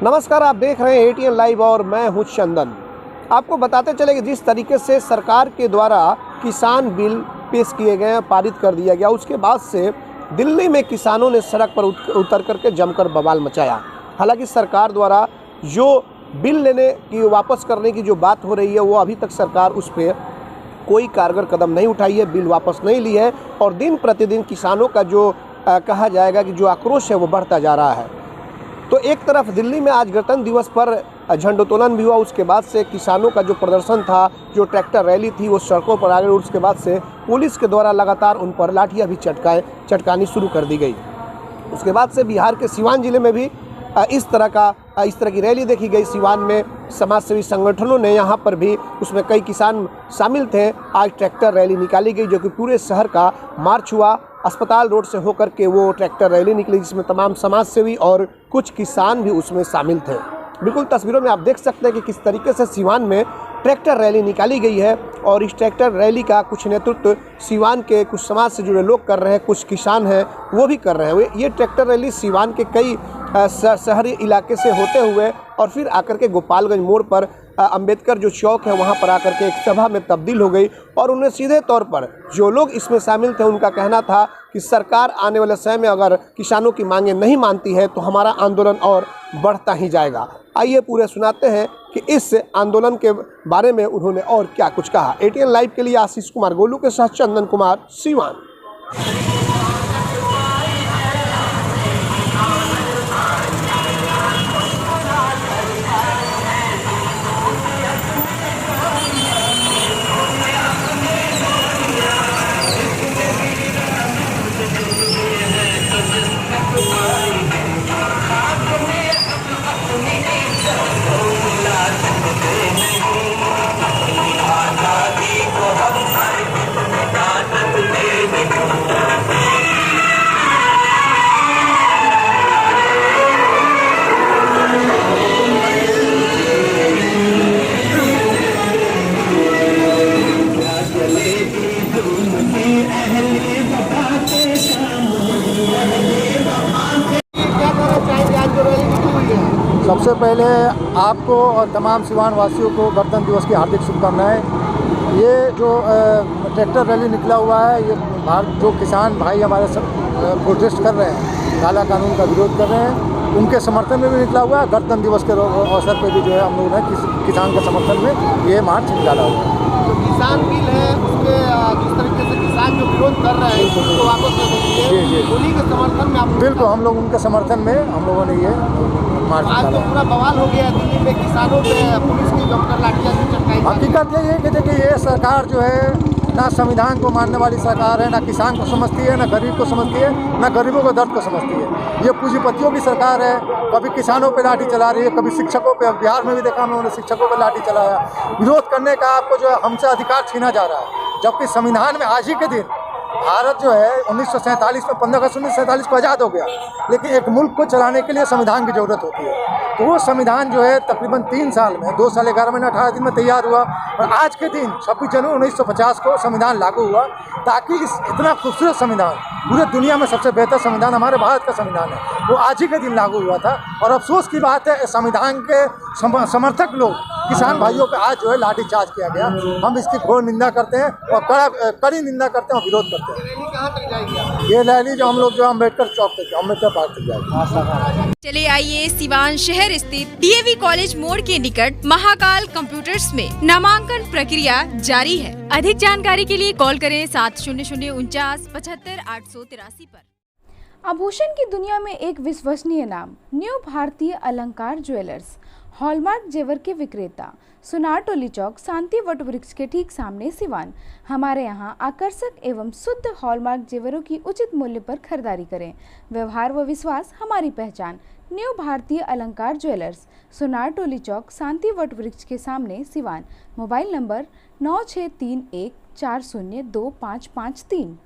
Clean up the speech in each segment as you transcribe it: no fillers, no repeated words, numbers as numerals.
नमस्कार, आप देख रहे हैं एटीएन लाइव और मैं हूं चंदन। आपको बताते चले कि जिस तरीके से सरकार के द्वारा किसान बिल पेश किए गए हैं, पारित कर दिया गया, उसके बाद से दिल्ली में किसानों ने सड़क पर उतर करके जमकर बवाल मचाया। हालांकि सरकार द्वारा जो बिल लेने की, वापस करने की जो बात हो रही है, वो अभी तक सरकार उस पर कोई कारगर कदम नहीं उठाई है, बिल वापस नहीं ली है और दिन प्रतिदिन किसानों का जो कहा जाएगा कि जो आक्रोश है वो बढ़ता जा रहा है। तो एक तरफ दिल्ली में आज गणतंत्र दिवस पर झंडोत्तोलन भी हुआ, उसके बाद से किसानों का जो प्रदर्शन था, जो ट्रैक्टर रैली थी, वो सड़कों पर आ गई। उसके बाद से पुलिस के द्वारा लगातार उन पर लाठियां भी चटकानी शुरू कर दी गई। उसके बाद से बिहार के सिवान जिले में भी इस तरह की रैली देखी गई। सिवान में समाजसेवी संगठनों ने, यहाँ पर भी उसमें कई किसान शामिल थे। आज ट्रैक्टर रैली निकाली गई जो कि पूरे शहर का मार्च हुआ। अस्पताल रोड से होकर के वो ट्रैक्टर रैली निकली, जिसमें तमाम समाजसेवी और कुछ किसान भी उसमें शामिल थे। बिल्कुल तस्वीरों में आप देख सकते हैं कि किस तरीके से सिवान में ट्रैक्टर रैली निकाली गई है और इस ट्रैक्टर रैली का कुछ नेतृत्व सिवान के कुछ समाज से जुड़े लोग कर रहे हैं, कुछ किसान हैं वो भी कर रहे हैं। ये ट्रैक्टर रैली सिवान के कई शहरी इलाके से होते हुए और फिर आकर के गोपालगंज मोड़ पर अंबेडकर जो चौक है वहाँ पर आकर के एक सभा में तब्दील हो गई और उन्हें सीधे तौर पर जो लोग इसमें शामिल थे उनका कहना था कि सरकार आने वाले समय में अगर किसानों की मांगें नहीं मानती है तो हमारा आंदोलन और बढ़ता ही जाएगा। आइए पूरे सुनाते हैं कि इस आंदोलन के बारे में उन्होंने और क्या कुछ कहा। एटीएन लाइव के लिए आशीष कुमार गोलू के साथ चंदन कुमार, सिवान। सबसे पहले आपको और तमाम सिवान वासियों को गणतंत्र दिवस की हार्दिक शुभकामनाएं। ये जो ट्रैक्टर रैली निकला हुआ है, ये जो किसान भाई हमारे प्रोटेस्ट कर रहे हैं, काला कानून का विरोध कर रहे हैं, उनके समर्थन में भी निकला हुआ है। गणतंत्र दिवस के अवसर पर भी जो है हम लोगों ने किसान के समर्थन में ये मार्च निकाला हुआ है। जो किसान बिल है उसके जिस तरीके से किसान जो विरोध कर रहे हैं उसको वापस ले दीजिए, उन्हीं के समर्थन में आप। बिल्कुल, हम लोग उनके समर्थन में हम लोगों ने ये मार्च आज तो पूरा बवाल हो गया है दिल्ली में, किसानों पे पुलिस की जमकर लाठियां चटकाई। हकीकत ये है कि देखिए, ये सरकार जो है ना संविधान को मानने वाली सरकार है, ना किसान को समझती है, ना गरीब को समझती है, ना गरीबों के दर्द को समझती है। ये पूंजीपतियों की सरकार है। कभी किसानों पे लाठी चला रही है, कभी शिक्षकों पे। बिहार में भी देखा हम लोगों ने शिक्षकों पे लाठी चलाया। विरोध करने का आपको जो है हमसे अधिकार छीना जा रहा है, जबकि संविधान में आज ही के दिन भारत जो है 1947 में 15 अगस्त 1947 को आज़ाद हो गया, लेकिन एक मुल्क को चलाने के लिए संविधान की ज़रूरत होती है। तो वो संविधान जो है तकरीबन 3 साल में, 2 साल 11 महीने 18 दिन में तैयार हुआ और आज के दिन 26 जनवरी 1950 को संविधान लागू हुआ, ताकि इस इतना खूबसूरत संविधान, पूरे दुनिया में सबसे बेहतर संविधान हमारे भारत का संविधान है, वो आज ही के दिन लागू हुआ था। और अफसोस की बात है, संविधान के समर्थक लोग, किसान भाइयों पे आज जो है लाठीचार्ज किया गया। हम इसकी घोर निंदा करते हैं और कड़ी निंदा करते हैं और विरोध करते हैं। रैली कहाँ तक जाएगी? ये रैली जो हम लोग जो अम्बेडकर चौक तक, अम्बेडकर पार्क तक जाएगी। चले आइए सिवान शहर स्थित डीएवी कॉलेज मोड़ के निकट महाकाल कंप्यूटर्स में नामांकन प्रक्रिया जारी है। अधिक जानकारी के लिए कॉल करें 70049 75 883 पर। आभूषण की दुनिया में एक विश्वसनीय नाम, न्यू भारतीय अलंकार ज्वेलर्स, हॉलमार्क जेवर के विक्रेता, सुनार टोली चौक, शांति वट वृक्ष के ठीक सामने, सिवान। हमारे यहाँ आकर्षक एवं शुद्ध हॉलमार्क जेवरों की उचित मूल्य पर खरीदारी करें। व्यवहार व विश्वास हमारी पहचान। न्यू भारतीय अलंकार ज्वेलर्स, सुनार टोली चौक, शांति वट वृक्ष के सामने, सिवान। Mobile number 9631 402553।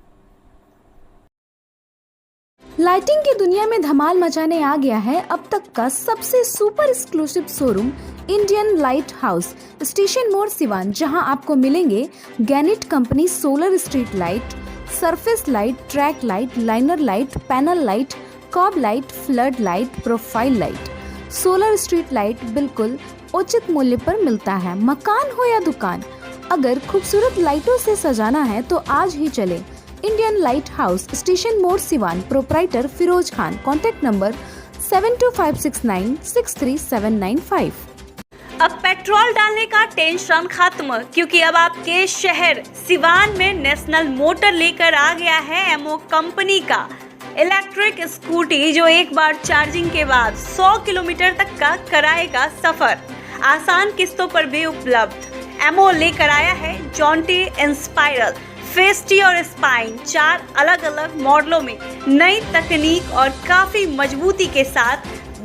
लाइटिंग की दुनिया में धमाल मचाने आ गया है अब तक का सबसे super exclusive showroom Indian light house, station मोड़, सिवान, जहां आपको मिलेंगे गैनिट company solar street light, surface light, track light, liner light, panel light, cob light, flood light, profile light, solar street light बिल्कुल उचित मूल्य पर मिलता है। मकान हो या दुकान, अगर खूबसूरत लाइटों से सजाना है तो आज ही चले इंडियन लाइट हाउस, स्टेशन मोड़, Siwan. Proprietor Firoz Khan. Contact number 7256963795। अब पेट्रोल डालने का टेंशन खत्म, क्योंकि अब आपके शहर सिवान में नेशनल मोटर लेकर आ गया है एमओ कंपनी का इलेक्ट्रिक स्कूटी, जो एक बार चार्जिंग के बाद 100 किलोमीटर तक का कराएगा सफर, आसान किस्तों पर भी उपलब्ध। एमओ लेकर आया है जॉन्टी, इंस्पायरल, फेस्टी और स्पाइन, 4 अलग अलग मॉडलों में नई तकनीक और काफी मजबूती के साथ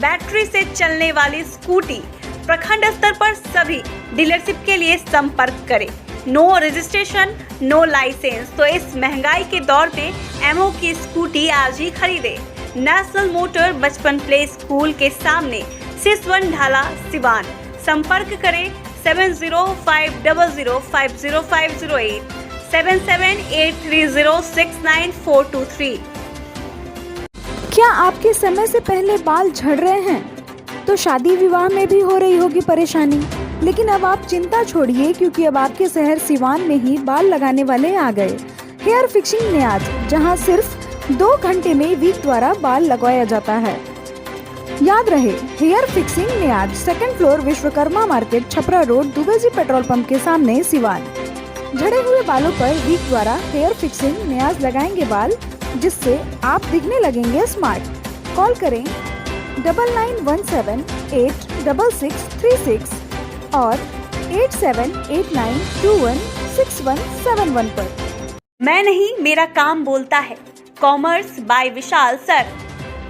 बैटरी से चलने वाली स्कूटी। प्रखंड स्तर पर सभी डीलरशिप के लिए संपर्क करें। No registration, no licence. तो इस महंगाई के दौर पे एमओ की स्कूटी आज ही खरीदे। नेशनल मोटर बचपन प्ले स्कूल के सामने, सिसवन ढाला, सिवान। संपर्क करें 7050050508 7783069423। क्या आपके समय से पहले बाल झड़ रहे हैं? तो शादी विवाह में भी हो रही होगी परेशानी, लेकिन अब आप चिंता छोड़िए, क्योंकि अब आपके शहर सिवान में ही बाल लगाने वाले आ गए। हेयर फिक्सिंग नियाज, जहां सिर्फ 2 घंटे में वीक द्वारा बाल लगवाया जाता है। याद रहे, hair fixing Niyaz, 2nd floor, Vishwakarma market, Chhapra road, Dubey ji petrol pump के सामने, सिवान। झड़े हुए बालों पर वीक द्वारा हेयर फिक्सिंग नियाज लगाएंगे बाल, जिससे आप दिखने लगेंगे स्मार्ट। कॉल करें 9917866636 और 8789216171 पर। मैं नहीं, मेरा काम बोलता है। Commerce by Vishal sir.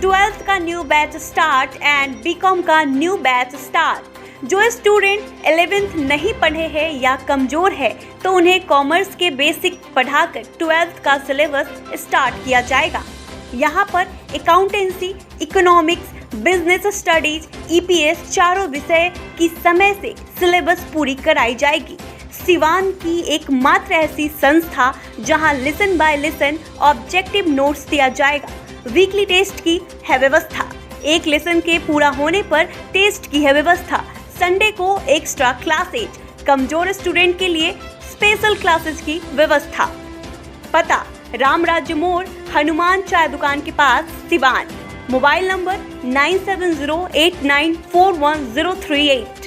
12th का new batch start and BCom का न्यू बैच स्टार्ट। जो स्टूडेंट 11th नहीं पढ़े हैं या कमजोर है, तो उन्हें कॉमर्स के बेसिक पढ़ाकर 12th का सिलेबस स्टार्ट किया जाएगा। यहाँ पर accountancy, economics, business studies, EPS, चारों विषय की समय से सिलेबस पूरी कराई जाएगी। सिवान की एकमात्र ऐसी संस्था जहां lesson by lesson objective notes दिया जाएगा। वीकली टेस्ट की है व्यवस्था। एक लेसन के पूरा होने पर टेस्ट की है व्यवस्था। संडे को एक्स्ट्रा क्लासेज, कमजोर स्टूडेंट के लिए स्पेशल क्लासेस की व्यवस्था। पता राम राज्य मोड़, हनुमान चाय दुकान के पास, सिवान। Mobile number 9708941038।